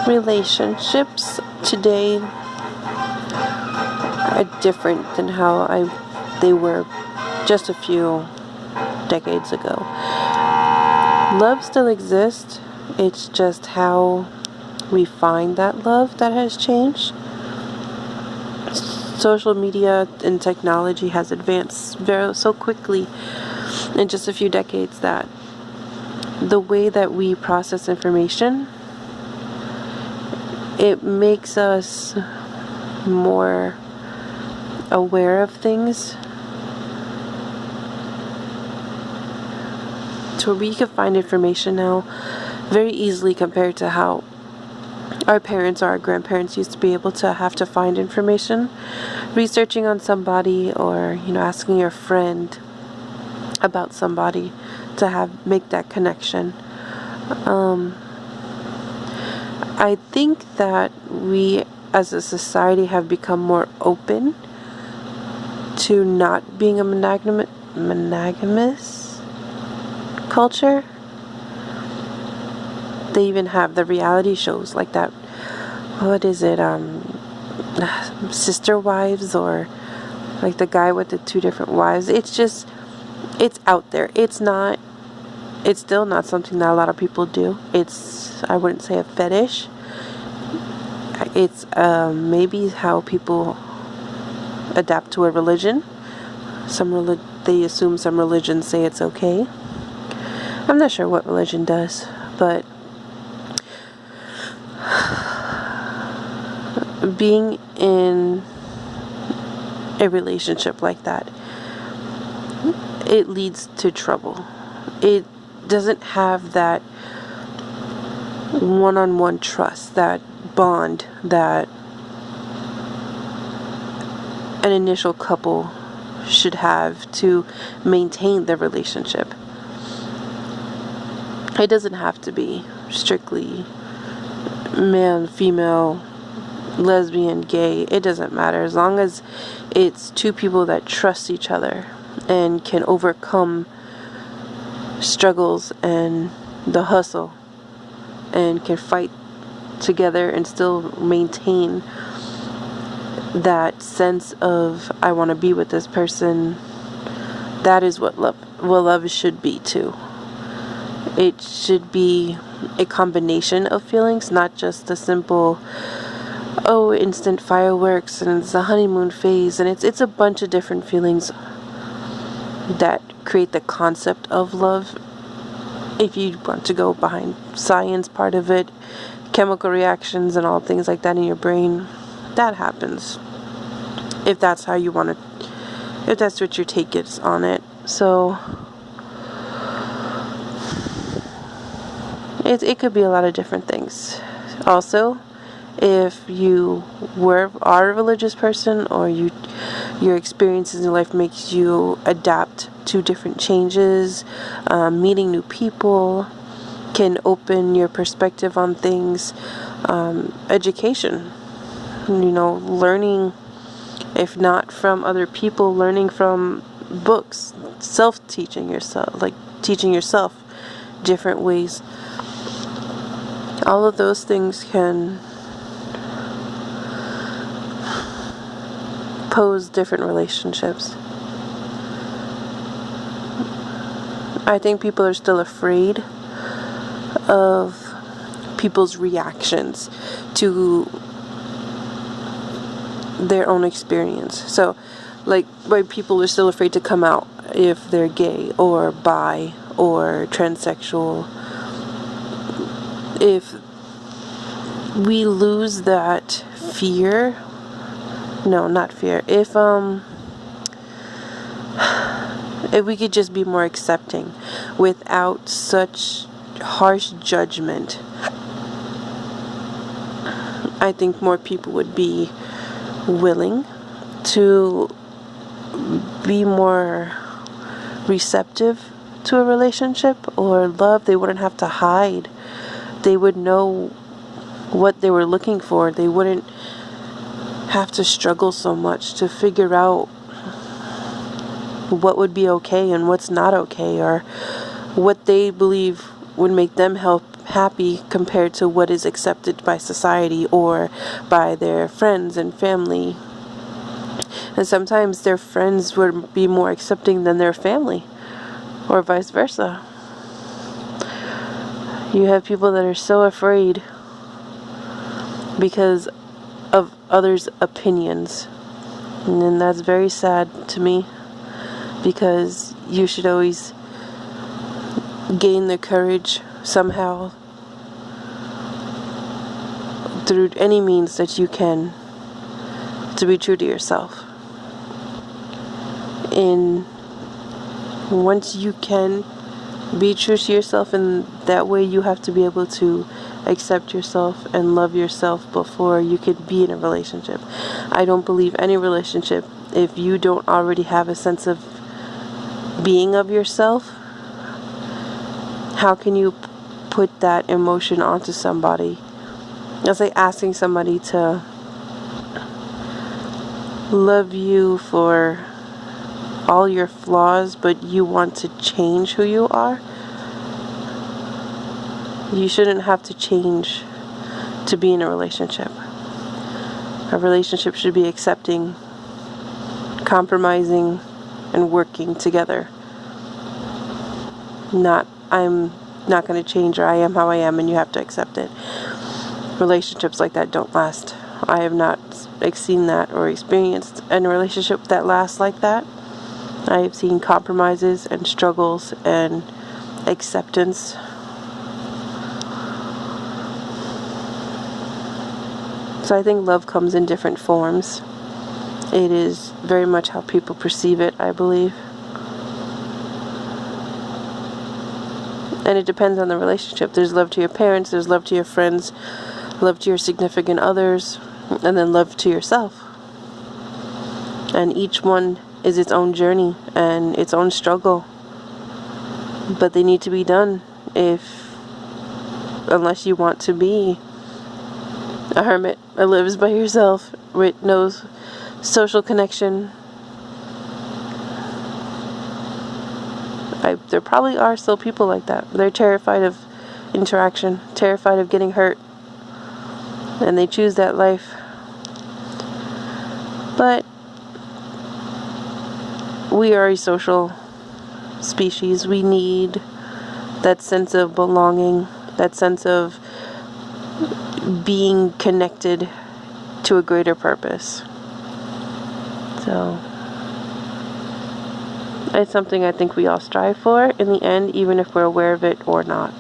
Relationships today are different than how they were just a few decades ago. Love still exists. It's just how we find that love that has changed. Social media and technology has advanced so quickly in just a few decades that the way that we process information, it makes us more aware of things, so we can find information now very easily compared to how our parents or our grandparents used to be able to have to find information, researching on somebody, or asking your friend about somebody to make that connection. I think that we as a society have become more open to not being a monogamous culture. They even have the reality shows like that. What is it? Sister Wives, or like the guy with the 2 different wives. It's out there. It's still not something that a lot of people do. I wouldn't say a fetish. It's maybe how people adapt to a religion. They assume some religions say it's okay. I'm not sure what religion does, but being in a relationship like that, it leads to trouble. It doesn't have that one-on-one trust, that bond that an initial couple should have to maintain their relationship. It doesn't have to be strictly male, female, lesbian, gay. It doesn't matter, as long as it's 2 people that trust each other and can overcome struggles and the hustle and can fight together and still maintain that sense of I want to be with this person. That is what love should be too. It should be a combination of feelings, not just a simple instant fireworks and it's a honeymoon phase, and it's a bunch of different feelings that create the concept of love. If you want to go behind science part of it, chemical reactions and all things like that in your brain, that happens. If that's how you want to, if that's what your take is on it. So it could be a lot of different things. Also, if you are a religious person, or your experiences in life makes you adapt to different changes, meeting new people can open your perspective on things. Education, learning, if not from other people, learning from books, teaching yourself different ways. All of those things can pose different relationships. I think people are still afraid of people's reactions to their own experience. So, why people are still afraid to come out if they're gay or bi or transsexual. If we lose that fear, no, not fear. If we could just be more accepting without such harsh judgment, I think more people would be willing to be more receptive to a relationship or love. They wouldn't have to hide. They would know what they were looking for. They wouldn't have to struggle so much to figure out what would be okay and what's not okay, or what they believe would make them happy compared to what is accepted by society or by their friends and family. And sometimes their friends would be more accepting than their family, or vice versa. You have people that are so afraid because of others' opinions. And that's very sad to me, because you should always gain the courage somehow through any means that you can to be true to yourself. And once you can be true to yourself, in that way you have to be able to accept yourself and love yourself before you could be in a relationship. I don't believe any relationship, if you don't already have a sense of being of yourself, how can you put that emotion onto somebody? It's like asking somebody to love you for all your flaws, but you want to change who you are. You shouldn't have to change to be in a relationship. A relationship should be accepting, compromising, and working together. Not, I'm not going to change, or I am how I am and you have to accept it. Relationships like that don't last. I have not seen that or experienced a relationship that lasts like that. I have seen compromises and struggles and acceptance. So I think love comes in different forms. It is very much how people perceive it, I believe. And it depends on the relationship. There's love to your parents, there's love to your friends, love to your significant others, and then love to yourself. And each one is its own journey and its own struggle. But they need to be done unless you want to be a hermit that lives by yourself with no social connection. There probably are still people like that. They're terrified of interaction, terrified of getting hurt, and they choose that life. But we are a social species. We need that sense of belonging, that sense of being connected to a greater purpose. So it's something I think we all strive for in the end, even if we're aware of it or not.